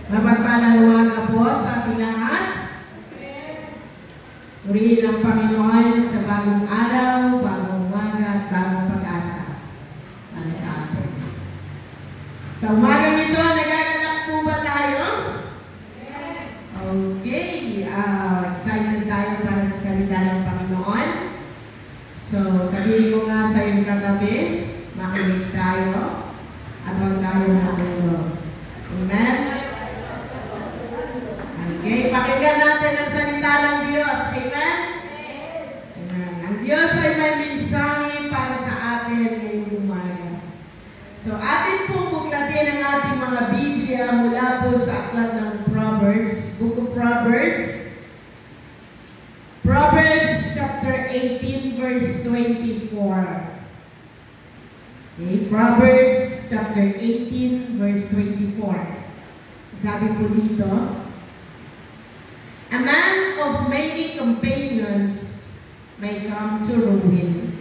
Mapagpalang umaga po sa ating lahat. Purihin ang Panginoon sa bagong araw, bagong umaga at bagong pag-asa para sa atin. Sa umagang ito, nagagalak po ba tayo? Okay. Excited tayo para sa salita ng Panginoon. So, sabihin ko nga sa iyong katabi, makinig tayo at huwag tayo matulog. Amen? Okay, pakinggan natin ang salita ng Diyos. Amen? Amen. Ang Diyos ay may mensahe para sa atin ngayong umaga. So, atin pong buklatin ang ating mga Biblia mula po sa aklat ng Proverbs, Book of Proverbs. Proverbs chapter 18, verse 24. Okay, Proverbs chapter 18, verse 24. Sabi po dito, a man of many companions may come to ruin,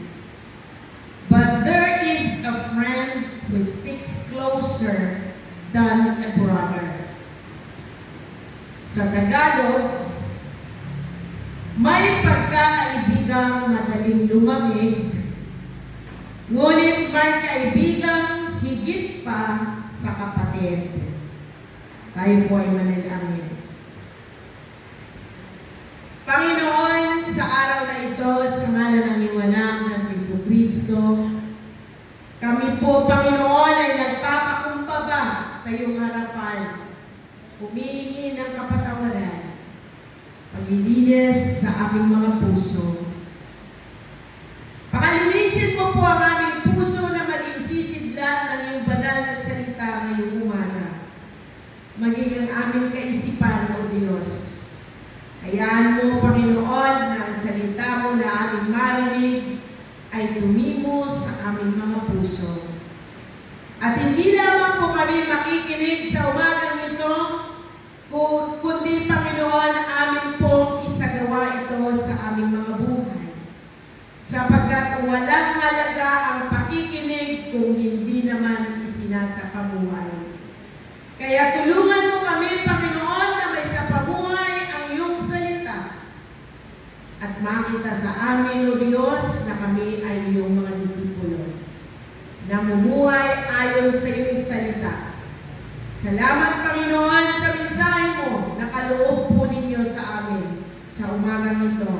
but there is a friend who sticks closer than a brother. Sa Tagalog, may pagkakaibigang madaling lumamig, ngunit may kaibigang higit pa sa kapatid. Tayo po ay manalangin. Panginoon, sa araw na ito, sa ngalan ng iyong anak na si Jesucristo, kami po, Panginoon, ay nagpapakumbaba sa iyong harapan, humihingi ng kapatawaran, paglilinis sa aming mga puso. Pakalinisin mo po ang aming puso na maging sisidlan ng iyong banal na salita ngayong umaga, maging ang aming kaisipan, O Diyos. Hayaan mo, Panginoon, na ang salita mo na aming marinig ay tumimo sa aming mga puso. At hindi lamang po kami makikinig sa umagang ito, kundi, Panginoon, amin pong isagawa ito sa aming mga buhay. Sapagkat walang halaga ang pakikinig kung hindi naman isinasakabuhay. Kaya tulungan mo kami, Panginoon, na may sapabuhay ang iyong salita. At makita sa amin, O Diyos, na kami ay iyong mga disipulo. Namumuhay ayon sa iyong salita. Salamat, Panginoon, sa mensahe mo na kaloob po ninyo sa amin sa umagang ito.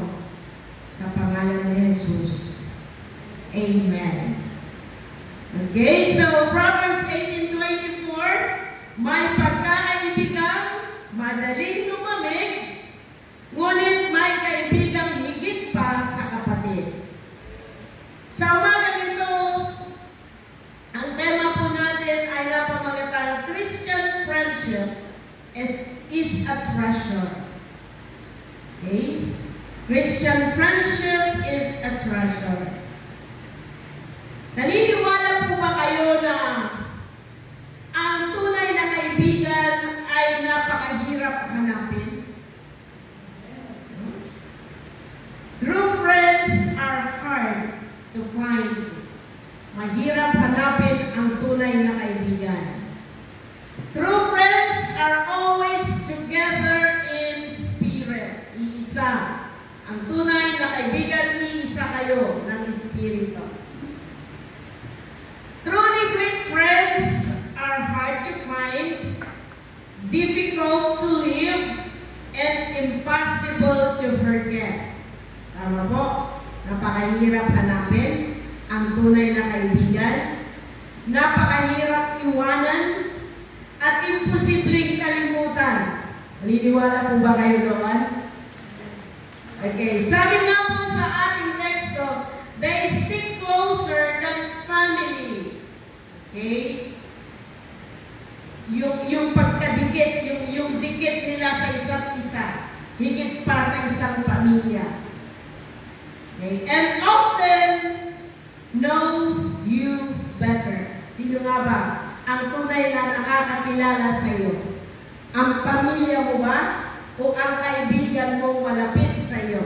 Sa pangalan ni Jesus. Amen. Okay, so Proverbs 18:24, may pagkakaibigang madaling lumamig, ngunit may kaibigang higit pa sa kapatid. Sa umagang ito, ang tema po natin ay napamagatang Christian friendship is a treasure. Okay? Christian friendship is a treasure. Naniniwala po ba kayo na ang tunay na kaibigan ay napakahirap hanapin? True friends are hard to find. Mahirap hanapin ang tunay na kaibigan. True friends are always together in spirit. Iisa. Ang tunay na kaibigan, iisa kayo ng Espiritu. Truly great friends are hard to find, difficult to live, and impossible to forget. Tama po? Napakahirap hanapin ang tunay na kaibigan, napakahirap iwanan, at imposibleng kalimutan. Naniniwala po ba kayo doon? Okay, sabi nga po sa ating teksto, they stick closer than family. Okay? Yung pagkadikit, yung dikit nila sa isa't isa, higit pa sa isang pamilya. Okay? And often know you better. Sino nga ba ang tunay na nakakakilala sa iyo? Ang pamilya mo ba? O ang kaibigan mong malapit sa iyo?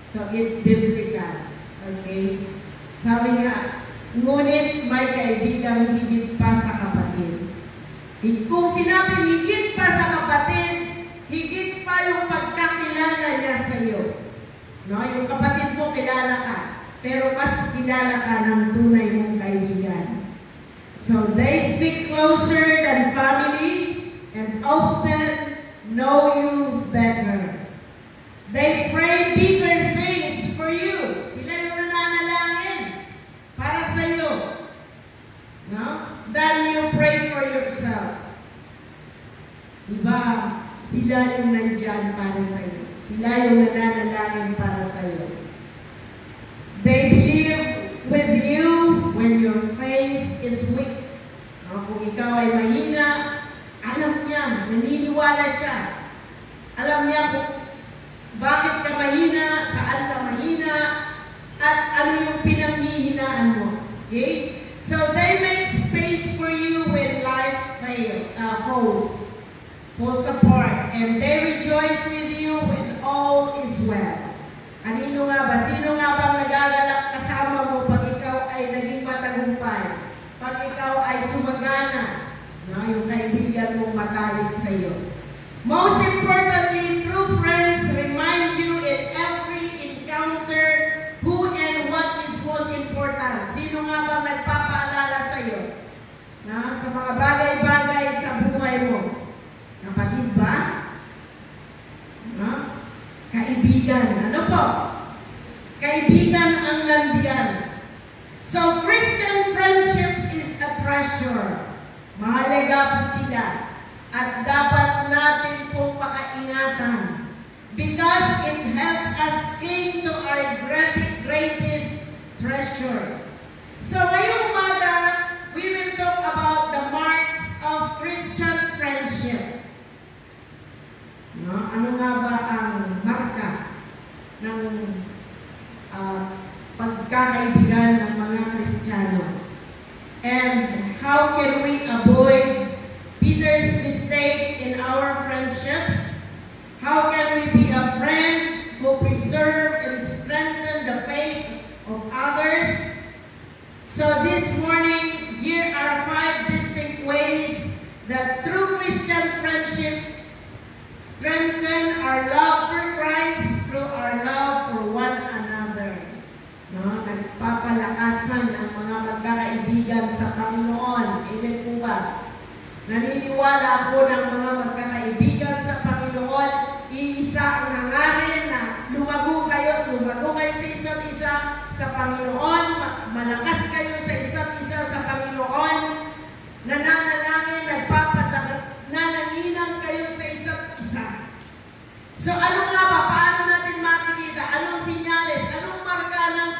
So, it's biblical. Okay? Sabi nga, ngunit may kaibigang higit pa sa kapatid. Kung sinabing higit pa sa kapatid, higit pa yung pagkakilala niya sa iyo. No? Yung kapatid mo, kilala ka. Pero mas kilala ka ng tunay mong kaibigan. So they stick closer than family and often know you better. They pray bigger things for you. Sila yung nananalangin para sa iyo. No? Than you pray for yourself. Diba? Sila yung nandyan para sa iyo. Sila yung nananalangin para sa iyo. They believe with you when your faith is weak. No? Kung ikaw ay mahina, alam niya, naniniwala siya. Alam niya kung bakit ka mahina, saan ka mahina, at ano yung pinanghihinaan mo. Okay? So they make space for you when life falls apart. And they rejoice with you when all is well. Kanino nga ba? Sino nga bang nagagalak kasama mo pag ikaw ay naging matagumpay? Pag ikaw ay sumagana, no? Yung kaibigan mong matalik sa iyo. Most importantly, true friends remind you in every encounter who and what is most important. Sino nga bang nagpapaalala sa iyo? Na, sa mga bagay-bagay sa buhay mo. Kapatid ba? No? Kaibigan. Ano po? Kaibigan ang nandiyan. So, Christian friendship is a treasure. Mahalaga po sila. At dapat natin pong pakaingatan. Because it helps us cling to our greatest treasure. So, ngayong umaga, we will talk about the marks of Christian friendship. No? Ano nga ba ang marka ng pagkakaibigan ng mga Kristiyano? And how can we avoid Peter's mistake in our friendships? How can we be a friend who preserve and strengthen the faith of others? So this morning, here are 5 distinct ways that true Christian friendships strengthen our love for Christ through our love for one another. No? Nagpapalakasan ang mga magkakaibigan sa Panginoon. Amen po ba? Naniniwala ako ng mga magkakaibigan sa Panginoon, iisa ang hangarin na lumago kayo sa isa't isa sa Panginoon, malakas kayo sa isa't isa sa Panginoon, nananalangin, nagpapalanginan kayo sa isa't isa. So ano nga ba? Paano natin makikita? Anong sinyales? Anong marka ng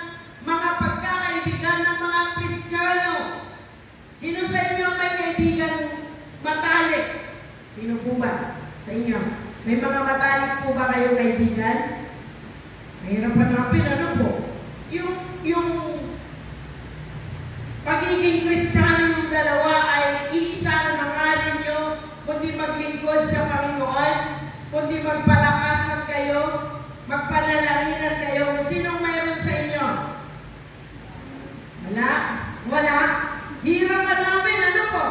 mga pagkakaibigan ng mga Kristiyano? Sino sa inyo may kaibigan matalik? Sino po ba sa inyo? May mga matalik po ba kayo kaibigan? Mahirap hanapin, ano po? Yung pagiging Kristiyano yung dalawa ay iisa ang hangarin nyo, kundi maglingkod sa Panginoon, kundi magpalakasan kayo, magpanalanginan kayo. Sinong mayroon sa inyo? Wala? Wala? Hirap hanapin, ano po?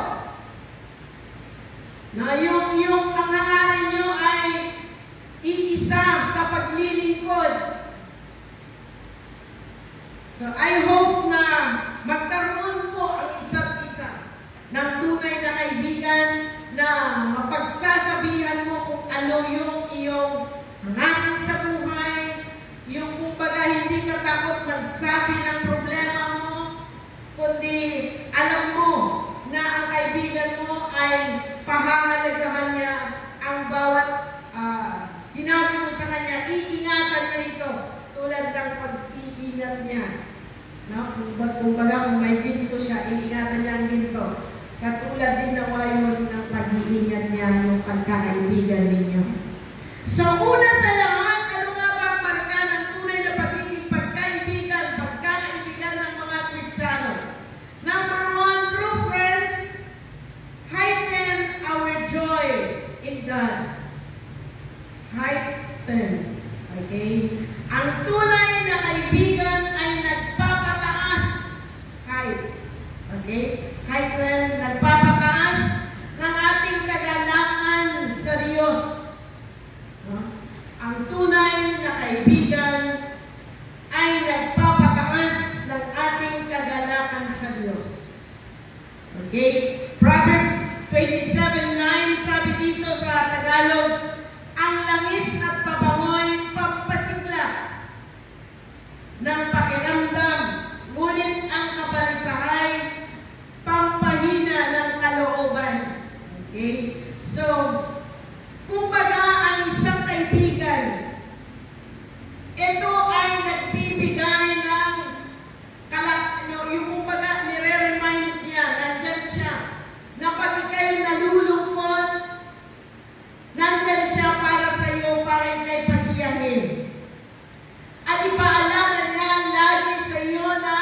Na yung ang hangarin nyo ay iisa sa paglilingkod. So, I hope na magkaroon po ang isa't isa ng tunay na kaibigan na mapagsasabihan mo kung ano yung iyong hangarin sa buhay, yung kumbaga hindi ka takot magsabi ng problema mo, kundi alam mo na ang kaibigan mo ay pahahalagahan niya ang bawat sinabi mo sa kanya, iingatan niya ito tulad ng pag-iingat niya. No? Kumbaga kung may ginto siya, iingatan niya ang ginto. Katulad din na wayon ng pag-iingat niya yung pagkakaibigan ninyo. So una sa lahat, ano nga ba ang marka ng tunay na pagiging pagkakaibigan ng mga Kristiyano? Number 1, true friends heighten our joy in God. Heighten. Okay? Ang tunay na kaibigan ay nagpapataas. Okay? Heighten, nagpapataas ng dito sa Tagalog, ang langis at pabangoy pampasigla ng pakiramdam, ngunit ang kapalisahay pampahina ng kalooban. Okay? So, kumbaga ang isang kaibigan, ito ay nagbibigay ng yung kumbaga nire-remind niya, nandyan siya, na pag ikay nalulungkot, nandyan siya para sa iyo, para ikay pasiyahin. At ipaalala niya lagi sa iyo na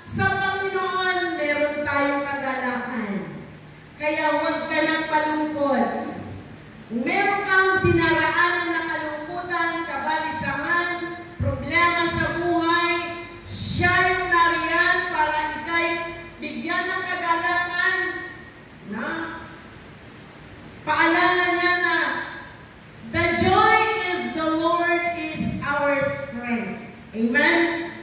sa Panginoon meron tayong kagalakan. Kaya huwag ka nang malungkot. Kung meron kang dinaraanan na kalungkutan, kabalisahan, problema sa buhay, siya yung nariyan para ikay bigyan ng kagalakan. Na? Paalala niya na, the joy is the Lord is our strength. Amen?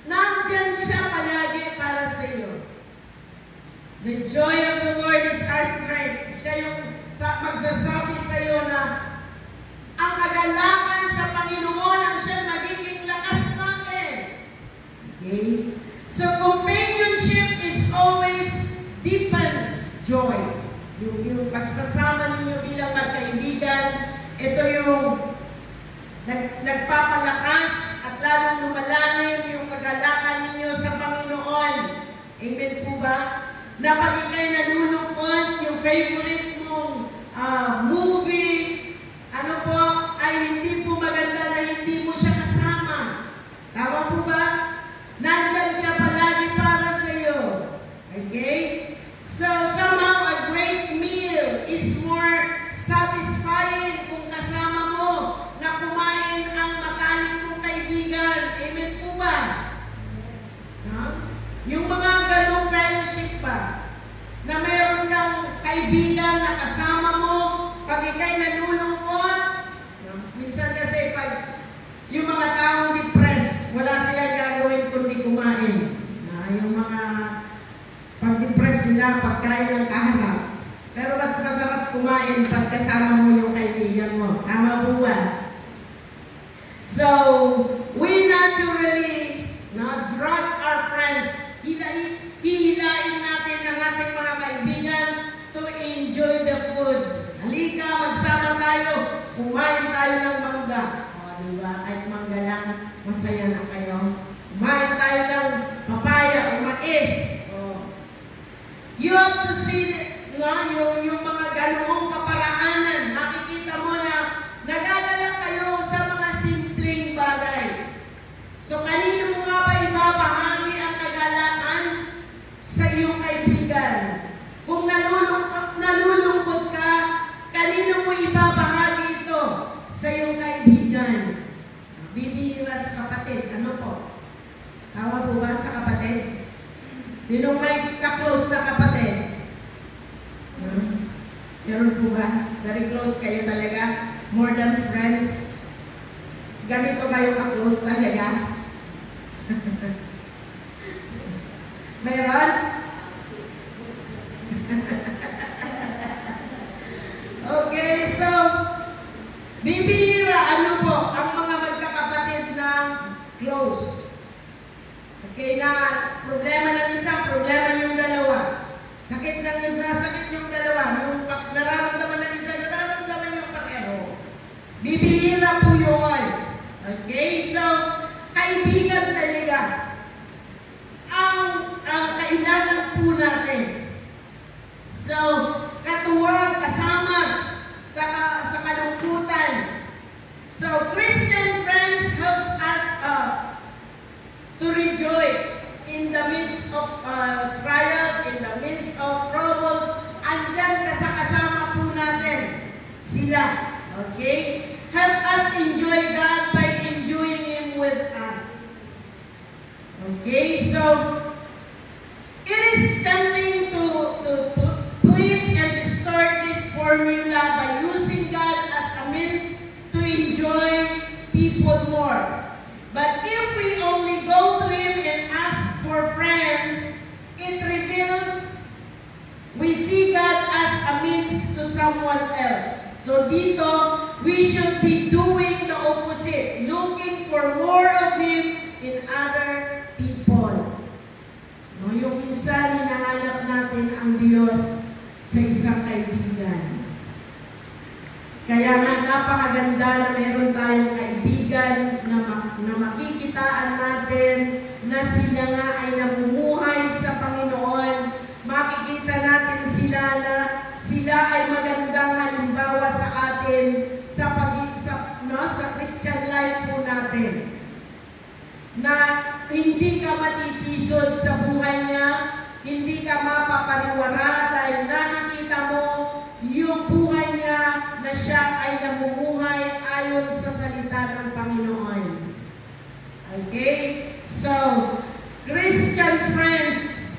Nandyan siya palagi para sa iyo. The joy of the Lord is our strength. Siya yung magsasabi sa iyo na ang kagalakan sa Panginoon ang siyang magiging lakas natin. Okay? So, companionship is always deepens joy. Yung pagsasama ninyo bilang magkaibigan, ito yung nagpapalakas at lalong lumalalim yung kagalakan ninyo sa Panginoon. Amen po ba? Na pag ikay nalulungkot, yung favorite mong movie, ano po, ay hindi po maganda na hindi mo siya kasama. Tama po ba? Nandyan siya palagi para sa iyo. Okay? So, somehow a great meal is more satisfying kung kasama mo na kumain ang matalik mong kaibigan. Amen po ba? Yung mga ganong fellowship ba? Na meron kang kaibigan na kasama mo pag ikay nalulungkot. Minsan kasi pag yung mga taong depressed, wala silang gagawin kundi kumain. Yung mga pag-depress nila, pagkain ng kaharap. Pero mas masarap kumain pag kasama mo yung kaibigan mo. Tama po ba? So, we naturally drag our friends. Hihilain natin ang ating mga kaibigan to enjoy the food. Halika, magsama tayo. Kumain tayo ng mangga. O, diba? Kahit mangga lang, masaya na kayo. Kumain tayo ng papaya o mais. O. You have to see yung mga ganoong kaparaanan. Makikita mo na nag-alala kayo sa mga simpleng bagay. So, kanino mo nga ba ibabahagi ang kagalakan sa iyong kaibigan? Kung nalulungkot ka, kanino mo ibabahagi ito sa iyong kaibigan? Bibihira sa kapatid. Ano po? Tawa po ba sa kapatid? Sino may ka-close na kapatid? Meron po ba? Very close kayo talaga? More than friends? Ganito kayo ka-close talaga? Meron? Okay, so bibihira ano po ang mga magkakapatid na close. Okay, na problema ng isa, problema yung dalawa. Sakit ng isa, sakit yung dalawa. Yung nararamdaman ng isa, nararamdaman yung pareho. Bibihira po yun. Okay, so kaibigan talaga ang kailangan po natin. So, katuwang, kasama sa kalungkutan. So, Christian friends helps us to rejoice in the midst of trials, in the midst of troubles. Andyan kasama po natin sila. Okay? Help us enjoy God by enjoying Him with us. Okay? So, it is tempting to flip and distort this formula by using God as a means to enjoy people more. But if we only go to Him and ask for friends, it reveals we see God as a means to some So dito, we should be doing the opposite, looking for more of Him in other people. No, yung minsan, hinahanap natin ang Diyos sa isang kaibigan. Kaya nga, napakaganda na meron tayong kaibigan na makikitaan natin na sila nga ay namumuhay sa Panginoon. Makikita natin sila na sila ay magandang halimbawa sa atin sa Christian life po natin. Na hindi ka matitisod sa buhay niya, hindi ka mapapariwara dahil nakikita mo yung buhay niya na siya ay namumuhay ayon sa salita ng Panginoon. Okay? So, Christian friends,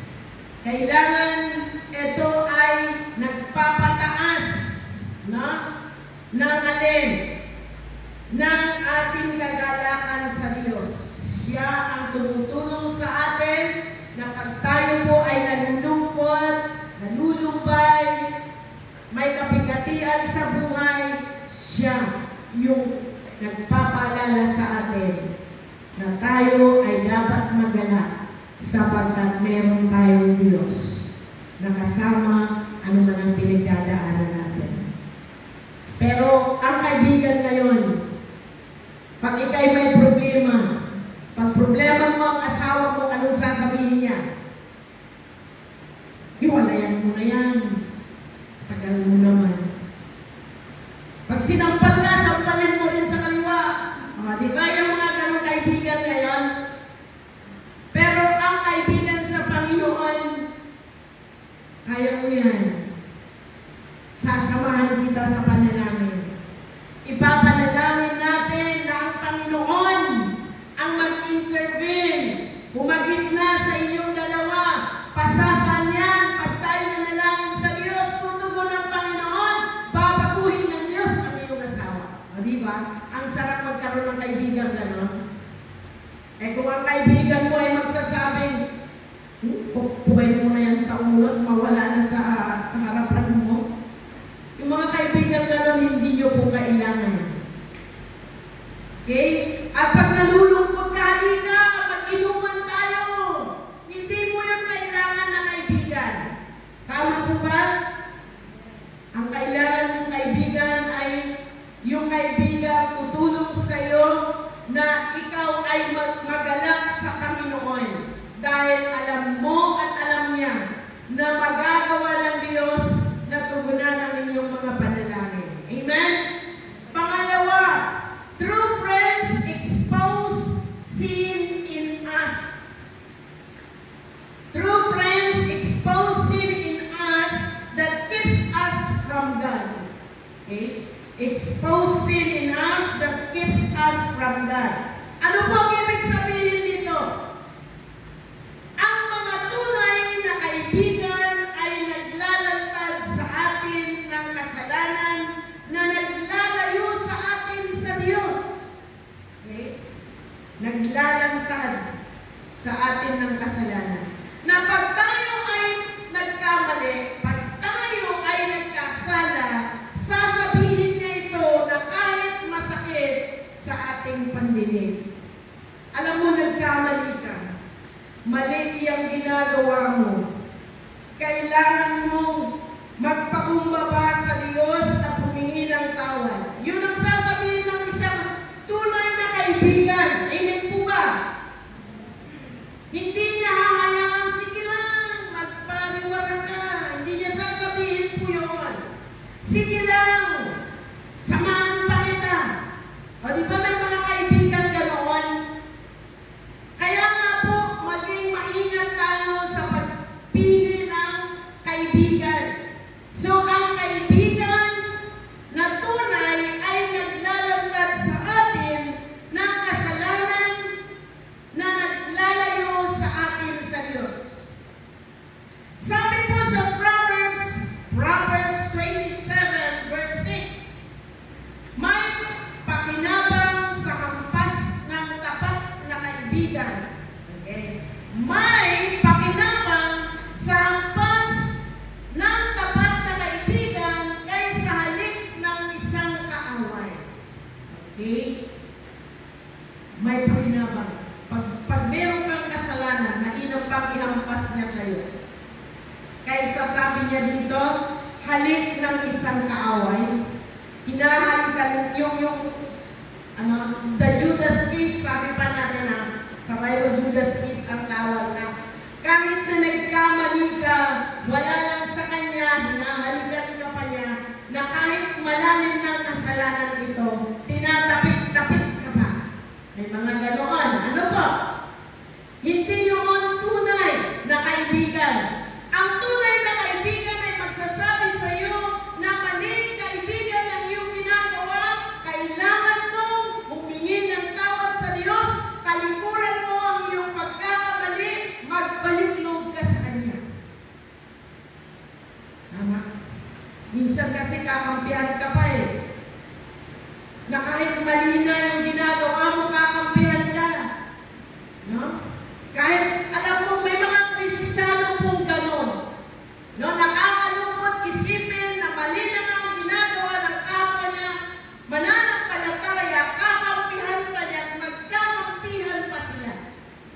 kailangan ito ay nagpapataas ng alin? Ng ating kagalakan sa Diyos. Siya ang tumutulong sa atin na pag tayo po ay nalulungkot, nalulumbay, may kapigatian sa buhay, siya yung nagpapaalala sa atin na tayo ay dapat magalak sapagkat meron tayong Diyos na kasama anuman ang pinagdadaanan natin. Pero ang kaibigan ngayon, pag ikay may problema, pag problema mo ang asawa mo, anong sasabihin niya? Hiwalayan mo na yan. Tagal mo naman. Pag sinampal ka, sampalin mo rin sa kaliwa. Di ba yung mga ganong kaibigan ngayon? Pero ang kaibigan sa Panginoon, kaya mo yan. Sasamahan kita sa panalangin. Ipapanalangin natin na ang Panginoon ang mag-intervene. Humagit na sa inyong dalawa. Pasasan yan. Pag tayo nanalangin sa Diyos, tutugon ng Panginoon, babaguhin ng Diyos ang iyong asawa. O diba? Ang sarap magkaroon ng kaibigan gano'n. Eh kung ang kaibigan mo ay magsasabing, pukay mo na yan sa ulo, mawala na sa harapan mo. Yung mga kaibigan gano'n, hindi nyo po kailangan. Okay? At pag nalulungkot ka, halika, mag-inuman tayo. Hindi mo yung kailangan na kaibigan. Tama po ba? Ang kailangan ng kaibigan ay yung kaibigan tutulong sa iyo na ikaw ay magalak sa Panginoon. Dahil alam mo at alam niya na magagawa ng Diyos na tugunan ang inyong mga panalangin. Amen? Pangalawa, true friends expose sin in us. True friends expose sin in us that keeps us from God. Okay? Expose sin in us that keeps us from God. Ano po ang ibig sabihin dito? Ang mga tunay na kaibigan ay naglalantad sa atin ng kasalanan na naglalayo sa atin sa Diyos. Okay? Naglalantad sa atin ng kasalanan. Na pag tayo ay nagkamali, pag tayo ay nagkasala, sasabihin niya ito na kahit masakit sa ating pandinig. Alam mo, nagkamali ka. Mali iyang ginagawa mo. Kailangan mong magpakumbaba sa Diyos at humingi ng tawad. Yun ang sasabihin ng isang tunay na kaibigan. Amen po ba? Hindi niya hahayaan, sige lang, magpariwara ka. Hindi niya sasabihin po yun. Sige lang, samahan pa kita. O di ba may mga kaibigan ganoon? Kaya nga po, maging maingat tayo sa pagpili ng kaibigan. So, ang kaibigan na tunay ay naglalantad sa atin ng kasalanan halik ng isang kaaway. Hinahalikan the Judas kiss, sabi pa natin sa Bible, Judas kiss ang tawag na. Kahit na nagkamali ka, wala lang sa kanya, hinahalikan ka pa niya, na kahit malalim ng kasalanan ito, tinatapik-tapik ka pa. May mga ganoon. Ano po? Hindi yung tunay na kaibigan. Ang tunay na kaibigan ay magsasabi sa iyo na mali kaibigan ang iyong ginagawa, kailangan mong humingi ng tawad sa Diyos, talikuran mo ang iyong pagkakamali, magbalik loob ka sa Kanya. Tama? Minsan kasi kakampihan ka pa na kahit mali na yung ginagawa mo, kakampihan ka. No? Kahit, alam mo, may mga Kristiyano pong ganon. No? Nakakalungkot isipin na mali na nga ang ginagawa ng kapwa niya, mananampalataya, kakampihan pa niya, magkakampihan pa sila.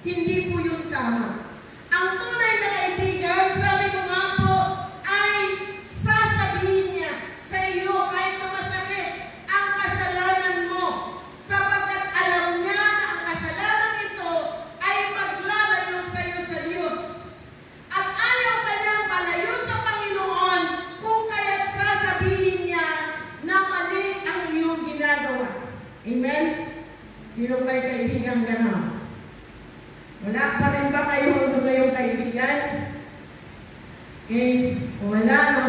Hindi po yung tama. Ang tunay na kaibigan, sabi ko nga po, ay sasabihin niya sa iyo kahit na masakit ang kasalanan mo, sapagkat alam niya na ang kasalanan ito ay maglalayo sa iyo sa Diyos. At ayaw kanyang malayo sa Panginoon kung kaya't sasabihin niya na mali ang iyong ginagawa. Amen? Sino ba'y kaibigan gano'n? Wala pa rin ba kayo ngayong kaibigan? Okay? Wala no.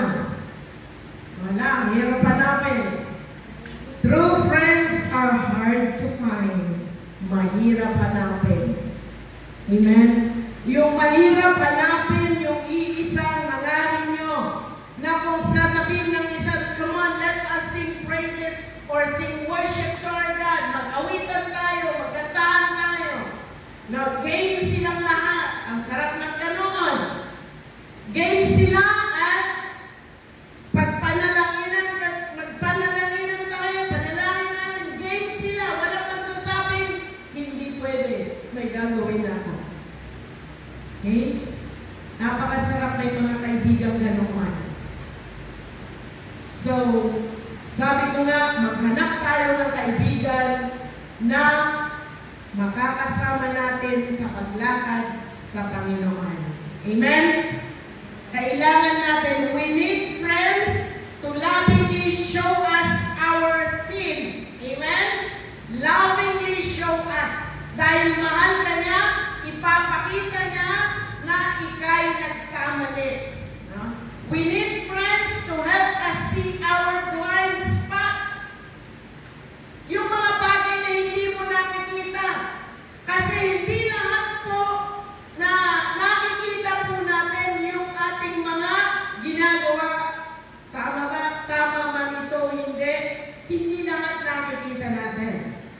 Wala. Ang hirap pa namin. True friends are hard to find. Mahirap hanapin. Amen? Yung mahirap hanapin, yung iisang hangarin nyo, na kung sasabihin ng isa, come on, let us sing praises or sing worship to our God. Mag-awitan tayo, magkantahan tayo. Game silang lahat. Ang sarap ng ganoon. Game sila at magpanalaginan tayo, panalangin natin. Game sila. Walang magsasabing, hindi pwede. May gagawin ako. Okay? Napakasarap na yung mga kaibigang ganoon. So, sabi ko nga, maghanap tayo ng kaibigan na makakasama natin sa paglakad sa Panginoon. Amen? Kailangan natin, we need friends to lovingly show us our sin. Amen? Lovingly show us. Dahil mahal ka niya, ipapakita niya na ika'y nagkamali. No? We need friends to help us see our blind spots. Yung mga bagay na hindi mo nakikita. Kasi hindi lahat po na nakikita po natin yung ating mga ginagawa. Tama ba? Tama man ito, hindi. Hindi lahat nakikita natin.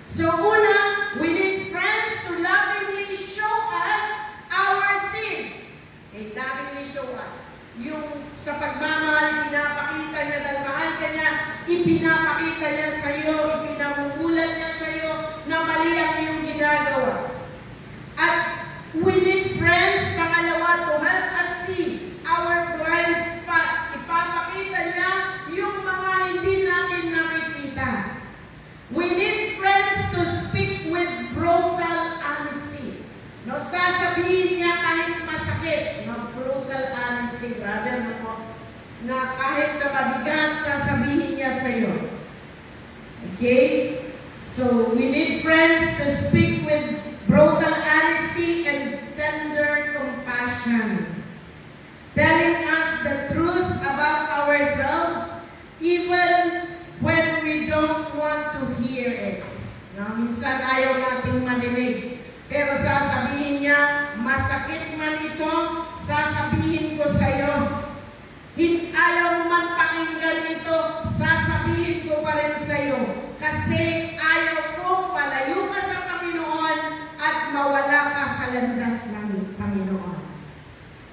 So una, we need friends to lovingly show us our sin. Okay, lovingly show us. Yung sa pagmamahal, pinapakita niya, dahil mahal ka niya, ipinapakita niya sa iyo, ipinamumulan niya sa iyo na mali ang iyong ginagawa. At we need friends, pangalawa, to help us see our blind spots. Ipapakita niya yung mga hindi natin nakikita. We need friends to speak with brutal honesty. No, sasabihin niya kahit masakit. No, brutal honesty. Grabe, no? Na kahit na mabigat, sasabihin niya sa iyo. Okay? So, we need friends to speak with brutal honesty and tender compassion. Telling us the truth about ourselves even when we don't want to hear it. No, minsan ayaw nating marinig. Pero sasabihin niya, masakit man ito, sasabihin ko sa iyo. Ayaw man pakinggan ito, sasabihin ko pa rin sa iyo. Kasi ayaw kong palayo ka sa Panginoon at mawala ka sa landas ng Panginoon.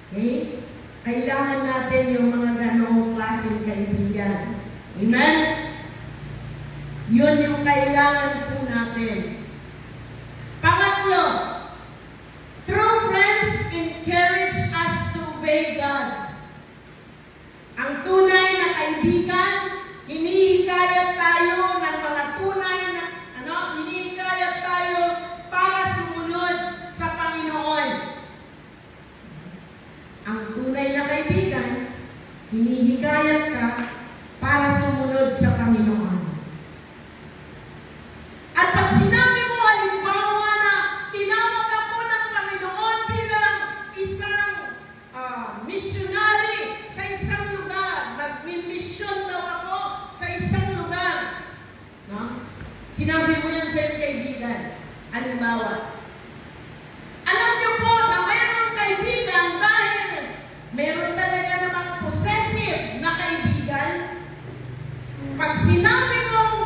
Okay? Kailangan natin yung mga ganoong klaseng kaibigan. Amen? Yun yung kailangan po natin. Pangatlo, true friends encourage us to obey God. Ang tunay na Sinabi mo yan sa iyong kaibigan. Halimbawa, alam niyo po na mayroong kaibigan dahil mayroon talaga namang possessive na kaibigan. Pag sinabi mong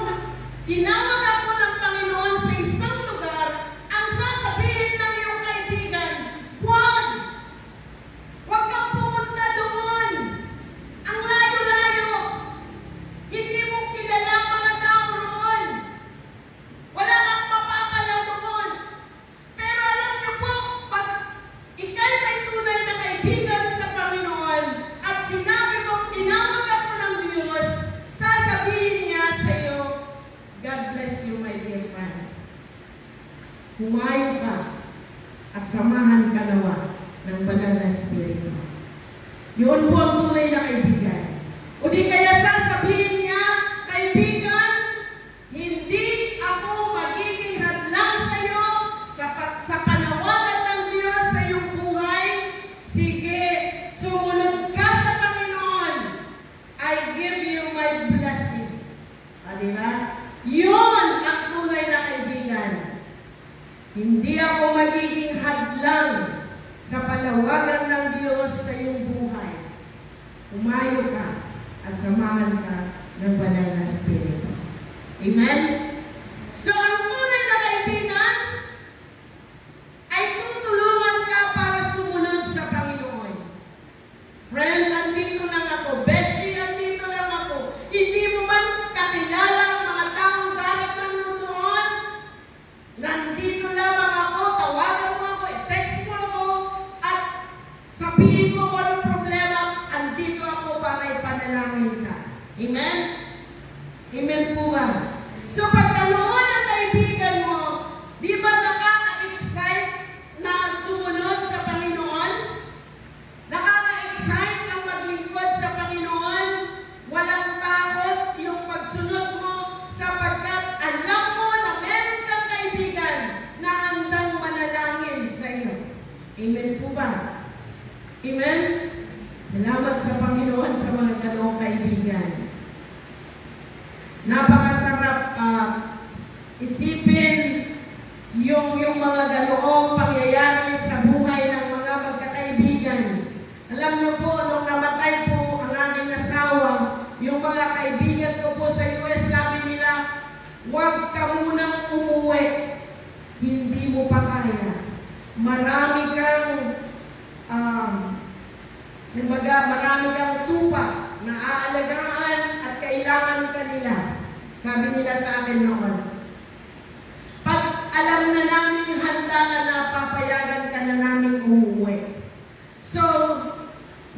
tinawag ako ng Panginoon sa isang lugar, ang sasabihin ng iyong kaibigan, huwag kang pumunta doon. Ang layo-layo. Hindi mo kilala ang mga tao roon. Wala kang mapapala doon. Pero alam niyo po, pag ikay may tunay na kaibigan sa Panginoon at sinabi mong tinawag ako ng Diyos, sasabihin niya sa iyo, God bless you, my dear friend. Humayo ka at samahan ka nawa ng banal na Espiritu. Yun po ang tunay na kaibigan. O di kaya sasabihin niya, kaibigan, hindi ako magiging hadlang sa iyo sa panawagan ng Diyos sa iyong buhay. Sige, sumunod ka sa Panginoon. I give you my blessing. Diba? Yun ang tunay na kaibigan. Hindi ako magiging hadlang sa panawagan ng Diyos sa iyong buhay. Umayo ka at samahan ka ng banal na Espiritu. Amen? So, ang tunay na kaibigan ay tutulungan ka para sumunod sa Panginoon. Friend, andito lang ako. Beshi, andito lang ako. Hindi mo man kakilala ang mga taong darating mo doon. Nandito lamang ako, tawagan mo ako, i-text mo ako, at sabihin mo kung anong problema, andito ako para ipanalangin ka. Amen? Amen po ba? So, pagkaroon ng kaibigan mo, di ba nakaka-excite na sumunod sa Panginoon? Nakaka-excite ang maglingkod sa Panginoon? Walang takot yung pagsunod mo sapagkat alam mo na meron kang kaibigan na handang manalangin sa iyo. Amen po ba? Amen? Salamat sa Panginoon sa mga ganoong kaibigan. Napakasarap isipin yung mga ganoong pangyayari sa buhay ng mga magkakaibigan. Alam niyo po, nung namatay po ang aking asawa, yung mga kaibigan ko po sa US, sabi nila, huwag ka munang umuwi. Hindi mo pa kaya. Marami kang marami kang tupa na aalagaan at kailangan ka nila. Sabi nila sa akin noon. Pag alam na namin handa ka na, papayagan ka na namin umuwi. So,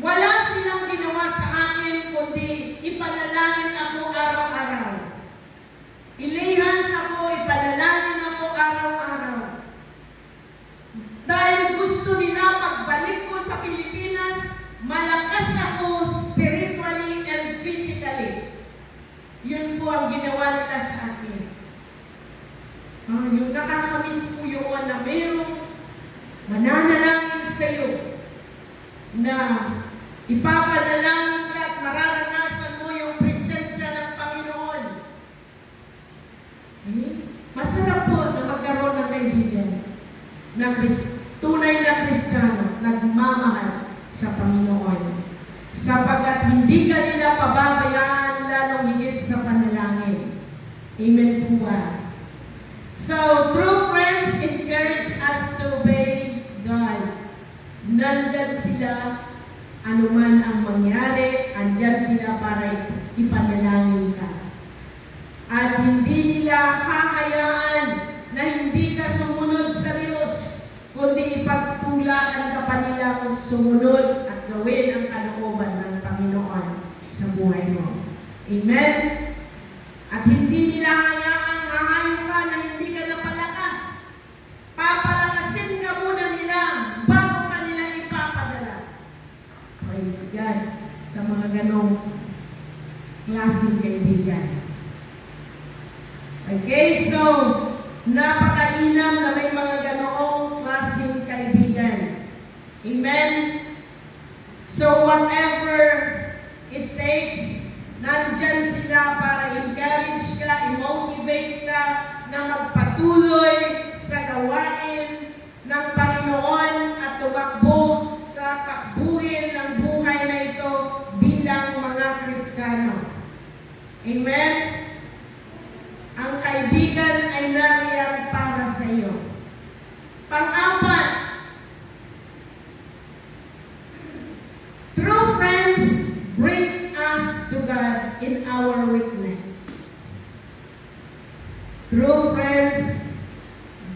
wala silang ginawa sa akin kundi ipanalangin ako araw-araw. Ilihans ako, ipanalangin ako araw-araw. Dahil gusto nila pagbalik ko sa Pilipinas, malakas ako spiritually and physically. Yun po ang ginawa nila sa akin. Yung nakakamiss po yun na mayroong mananalangin sa iyo na ipapanalangin ka at mararanasan mo yung presensya ng Panginoon. Masarap po na magkaroon ng kaibigan na tunay na Kristiyano, nagmamahal sa Panginoon. Sapagkat hindi ka nila pababayaan lalong higit sa panalangin. Amen po ba? So, true friends encourage us to obey God. Nandyan sila, anuman ang mangyari, andyan sila para ipanalangin ka. At hindi nila hahayaan na hindi ka sumunod sa Diyos, kundi ipagtulaan ka pa nila kung sumunod at gawin ang kalooban ng Panginoon sa buhay mo. Amen? At hindi nila hayaang hahayo ka na hindi ka napalakas. Papalakasin ka muna nila bago ka nila ipapadala. Praise God sa mga ganong klaseng kaibigan. Okay, so napakainam na may mga ganoong klaseng kaibigan. Amen? So whatever it takes, nandyan sila para encourage ka, i-motivate ka, Amen? Ang kaibigan ay nariyan para sa iyo. Pang-apat, true friends bring us to God in our weakness. True friends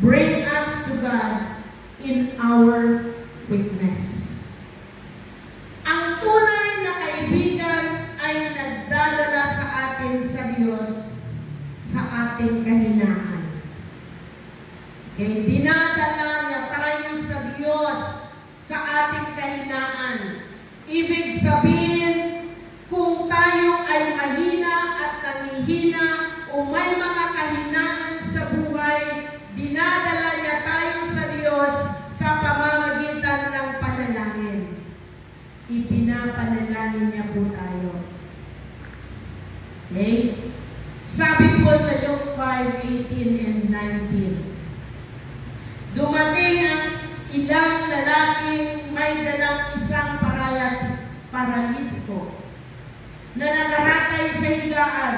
bring us to God in our weakness. Ang tunay na kaibigan ay nagdadala sa atin sa Diyos sa ating kahinaan. Okay, dinadala niya tayo sa Diyos sa ating kahinaan. Ibig sabihin, kung tayo ay mahina at nangihina o may mga kahinaan sa buhay, dinadala niya tayo sa Diyos sa pamamagitan ng panalangin. Ipinapanalangin niya po tayo. Okay? Sabi po sa Luke 5:18 and 19, dumating ang ilang lalaking may dalang isang paralitiko na nakaratay sa higaan.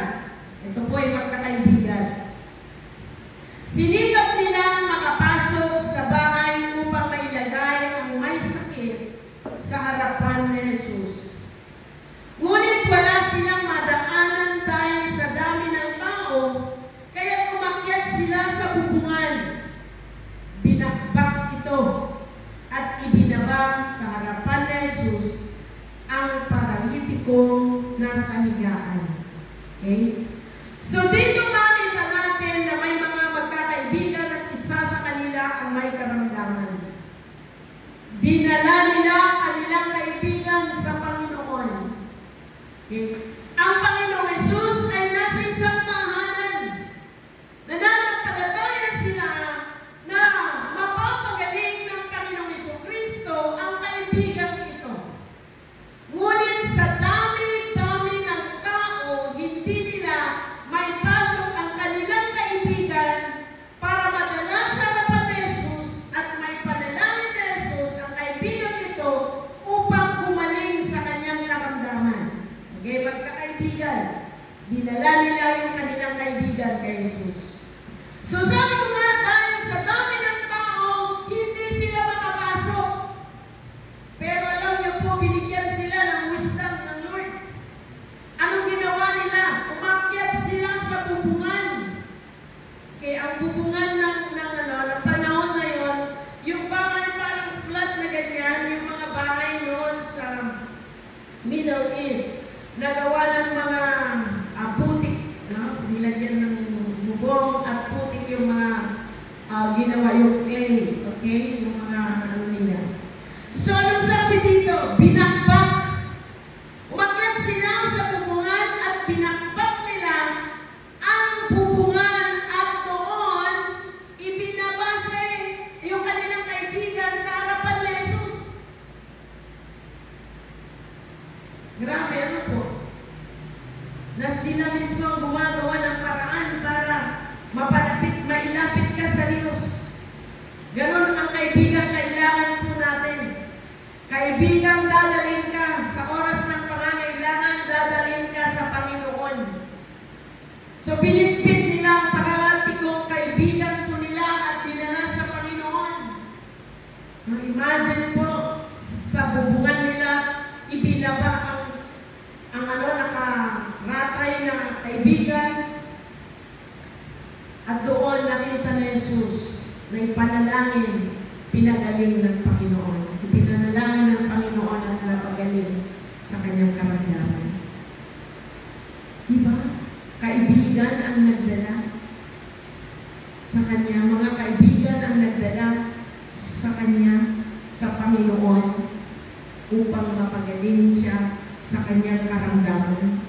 Ito po ay magkakaibigan. Sinikap nilang makapasok sa bahay upang mailagay ang may sakit sa harapan ni Jesus. Ngunit wala silang madaanan dahil sa dami ng tao, kaya umakyat sila sa bubungan. Binakbak ito at ibinaba sa harapan ni Jesus ang paralitikong nasa higaan. Okay? So dito makita natin na may mga magkakaibigan at isa sa kanila ang may karamdaman. Dinala nila kanilang kaibigan sa Panginoon. Okay? Ang Panginoong Jesus ay nasa isang tahanan. Nananampalataya sila na mapapagaling ng Panginoong Jesucristo ang kaibigan ito. Ngunit sa dami-dami ng tao, hindi nila may pasok ang kanilang kaibigan para madala sa harapan ni Jesus at may panalangin ni Jesus ang kaibigan ito upang gumaling sa kanyang karamdaman. Okay, magkakaibigan. Dinala nila yung kanilang kaibigan kay Jesus. So sabi ko nga, dahil sa dami ng tao, hindi sila makapasok. Pero alam niyo po, binigyan sila ng wisdom ng Lord. Anong ginawa nila? Umakyat sila sa bubungan. Okay, ang bubungan ng panahon na yon, yung bahay parang flat na ganyan, yung mga bahay noon sa Middle East, nagawa ng mga putik, no? Nilagyan ng bubong at putik yung mga ginawa yung clay, okay? Yung mga ano nila. So, anong sabi dito? Binakbak. Umakyat sila sa bubungan at binakbak nila ang bubungan at doon ibinabase yung kanilang kaibigan sa harapan ni Jesus. Grabe, ano po? Na sila mismo ang gumagawa ng paraan para mailapit ka sa Diyos. Ganon ang kaibigan kailangan po natin. Kaibigan, dadalhin ka sa oras ng pangangailangan, dadalhin ka sa Panginoon. So, pinitpit nila ang paralatikong kaibigan po nila at dinala sa Panginoon. Imagine po, sa bubungan nila, ibinaba ang nakaratay na kaibigan at doon nakita ni Jesus na ipanalangin, pinagaling ng Panginoon. Ipinanalangin ng Panginoon at napagaling sa kanyang karamdaman. Diba? Kaibigan ang nagdala sa kanya. Mga kaibigan ang nagdala sa kanya, sa Panginoon, upang mapagaling siya sa kanyang karamdaman.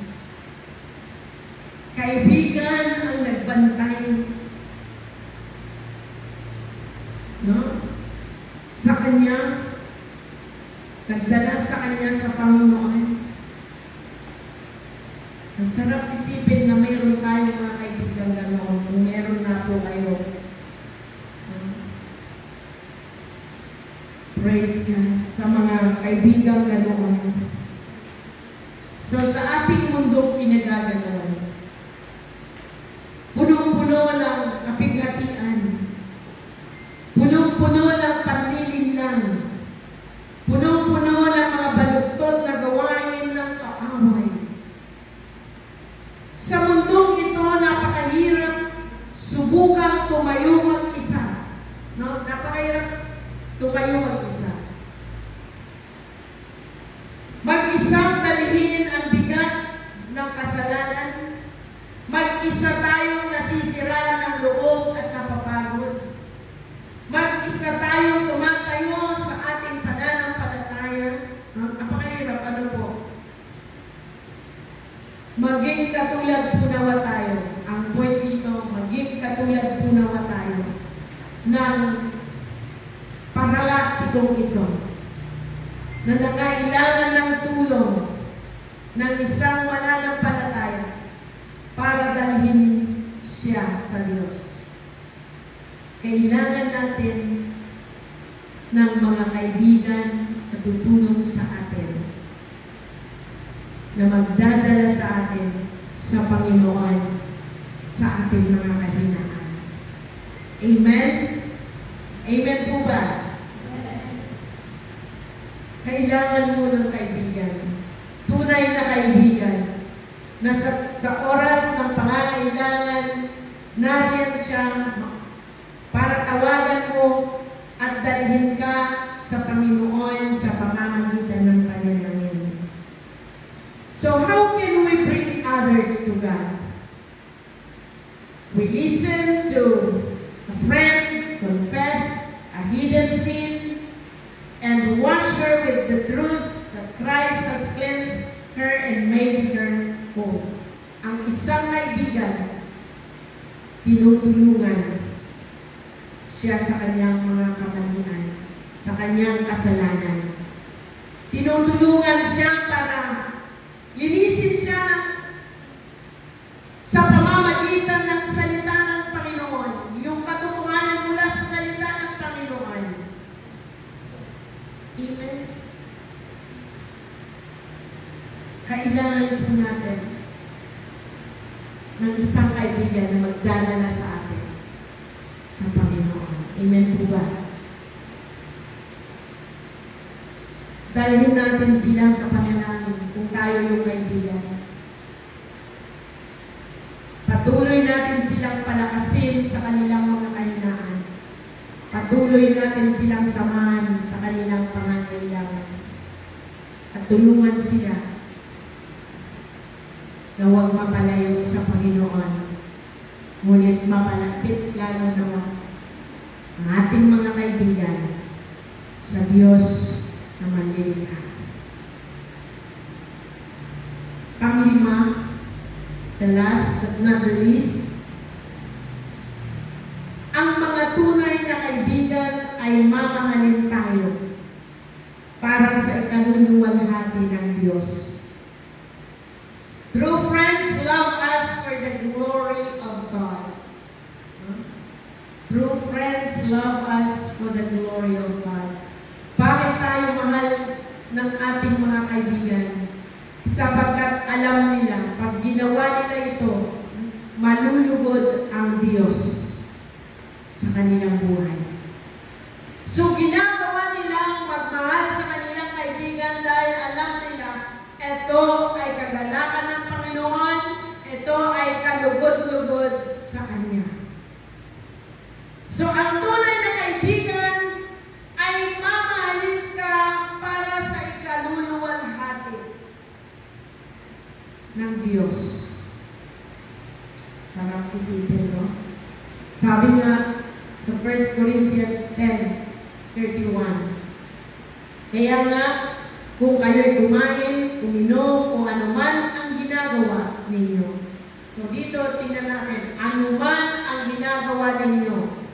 Kaibigan ang nagbantay, no? Sa kanya, nagdala sa kanya sa Panginoon. Ang sarap isipin na mayroon tayo mga kaibigan ganoon. Kung meron na po kayo. Praise God sa mga kaibigan ganoon. So sa ating mundo pinagaganoon, mahirap tumayo mag-isa. No? Napakahirap tumayo mag-isa. Mag-isang dalhin ang bigat ng kasalanan. Mag-isa tayong nasisiraan ng loob at napapagod. Mag-isa tayong tumatayo sa ating pananampalataya. Napakahirap, ano po? Maging katulad po nawa tayo. Ang point dito, maging katulad po nawa tayo ng paralatikong ito na nangailangan ng tulong ng isang mananampalataya para dalhin siya sa Diyos. Kailangan natin ng mga kaibigan na tutulong sa atin, na magdadala sa atin sa Panginoon sa ating mga kahinaan. Amen? Amen po ba? Kailangan mo ng kaibigan. Tunay na kaibigan na sa oras ng pangangailangan, nariyan siya para tawagan mo at dalhin ka sa Panginoon sa pamamagitan ng panalangin. So how can we bring others to God? We listen to a friend confess a hidden sin and wash her with the truth that Christ has cleansed her and made her whole. Ang isang kaibigan, tinutulungan siya sa kanyang mga kamalian, sa kanyang kasalanan. Tinutulungan siya para linisin siya sa pamamagitan ng salita ng Panginoon, yung katotohanan mula sa salita ng Panginoon. Amen? Kailangan po natin ng isang kaibigan na magdadala sa atin sa Panginoon. Amen po ba? Dalhin natin sila sa panalangin kung tayo yung kaibigan. Patuloy natin silang palakasin sa kanilang mga kahinaan. Patuloy natin silang samahan sa kanilang pangangailangan. At tulungan sila na huwag mapalayo sa Panginoon. Ngunit mapalapit lalo naman ang ating mga kaibigan sa Diyos na manlilikha. Panglima, the last but not the least, ang mga tunay na kaibigan ay mamahalin tayo para sa ikaluluwalhati ng Diyos. True friends love us for the glory of God. True friends love us for the glory of God. Bakit tayo mahal ng ating mga kaibigan? Sapagkat alam nila, pag ginawa nila ito, malulugod ang Diyos sa kanilang buhay. So, ginagawa nilang magmahal sa kanilang kaibigan dahil alam nila, ito ay kagalakan ng Panginoon, ito ay kalugod-lugod sa Kanya. So, ang tunay na kaibigan ay mamahalin ka para sa ikaluluwalhati ng Diyos. Sarap isipin, no? Sabi nga sa 1 Corinthians 10:31, kaya nga, kung kayo'y kumain, uminom, o anuman ang ginagawa ninyo. So dito, tingnan natin, anuman ang ginagawa ninyo.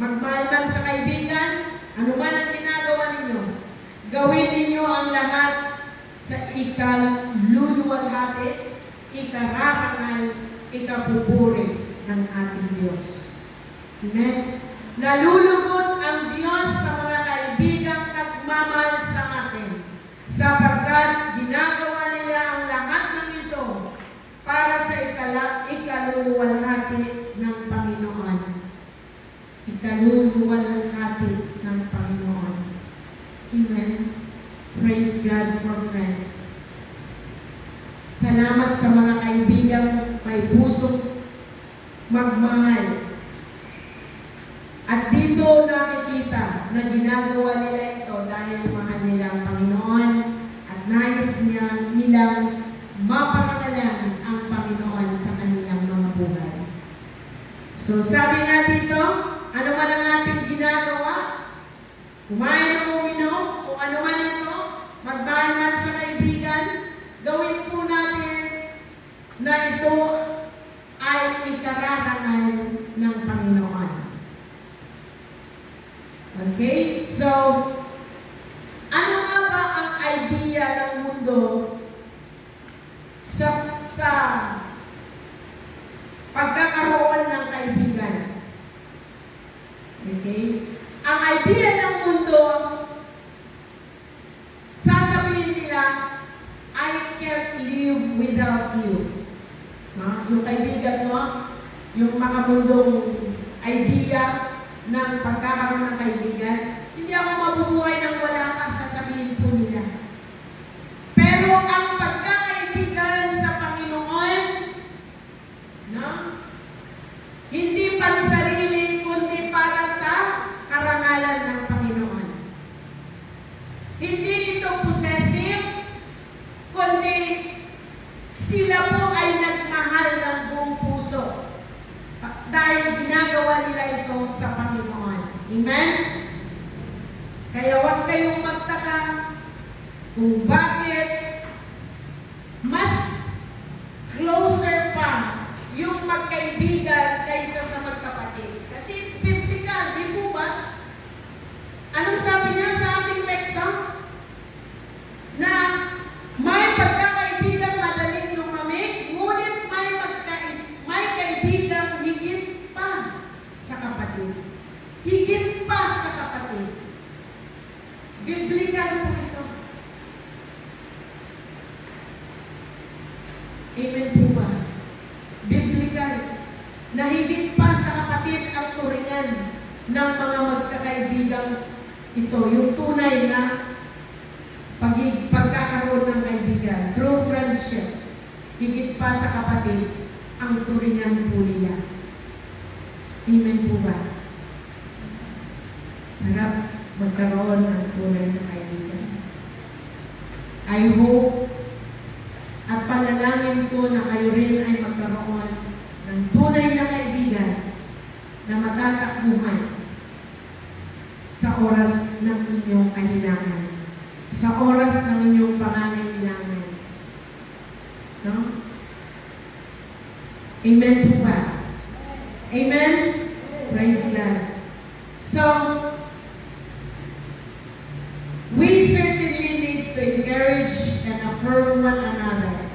Magmahal man sa kaibigan, anuman ang ginagawa ninyo. Gawin ninyo ang lahat sa ikaluluwalhati, ikararangal, ikapupuri ng ating Diyos. Amen? Nalulugod ang Diyos sa mga kaibigang nagmamahal sa atin, sapagkat ginagawa nila ang lahat ng ito para sa ikaluluwalhati ng Panginoon. Ikaluluwalhati ng Panginoon. Amen. Praise God for friends. Salamat sa mga kaibigang may pusong magmahal na ginagawa nila ito dahil mahal nila ang Panginoon at nais nilang maparangalan ang Panginoon sa kanilang mga buhay. So sabi nga dito, ano man ang ating ginagawa, kumain o uminom, o ano man ito, magmahal man sa kaibigan, gawin po natin na ito ay ikararangal ng Panginoon. Okay? So, ano nga ba ang idea ng mundo sa pagkakaroon ng kaibigan? Okay? Ang idea ng mundo, sasabihin nila, I can't live without you. Yung kaibigan mo, yung makamundong idea ng pagkakaroon ng kaibigan, hindi ako mabubuhay nang wala ka, sasabihin po nila. Pero ang pagkakaibigan sa Panginoon, no? Hindi pansarili, kundi para sa karangalan ng Panginoon. Hindi ito possessive, kundi sila po ay nagmahal ng buong puso dahil ginagawa nila ito sa Panginoon. Amen? Kaya huwag kayong magtaka kung bakit mas closer pa yung magkaibigan kaysa sa magkapatid. Kasi it's biblical, di po ba? Anong sabi niya sa ating teksto? Na may pagkakaibigan madaling lumamig, ngunit may kaibigan higit pa sa kapatid. Higit pa sa kapatid. Biblical po ito. Amen po ba? Biblical. Na higit pa sa kapatid ang turingan ng mga magkakaibigan ito. Yung tunay na pagkakaroon ng kaibigan, true friendship, higit pa sa kapatid, ang turingan po nila. Amen po ba? Sarap magkaroon ng tunay na kaibigan. I hope at panalangin ko na kayo rin ay magkaroon ng tunay na kaibigan na matatakbuhan sa oras ng inyong kahilangan. Sa oras ng inyong pangangailangan. No? Amen po ba? Amen? Praise God. So, we certainly need to encourage and affirm one another.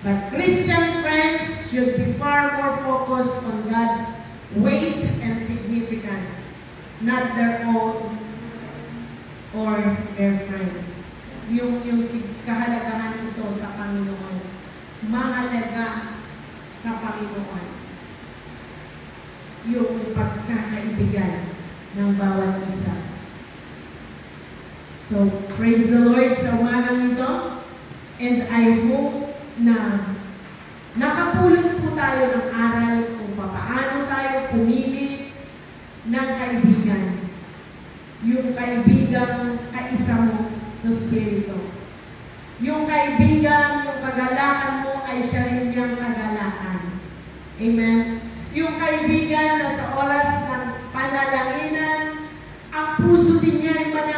But Christian friends should be far more focused on God's weight and significance, not their own or their friends. Yung kahalagahan nito sa Panginoon. Mahalaga sa Panginoon. Yung pagkakaibigan ng bawat isa. So, praise the Lord sa umagang ito. And I hope na nakapulot po tayo ng aral kung paano tayo pumili ng kaibigan. Yung kaibigang kaisa mo sa Espiritu. Yung kaibigan, yung kagalakan mo ay siya rin niyang kagalakan. Amen? Yung kaibigan na sa oras ng panalanginan, ang puso din niya ay mananangin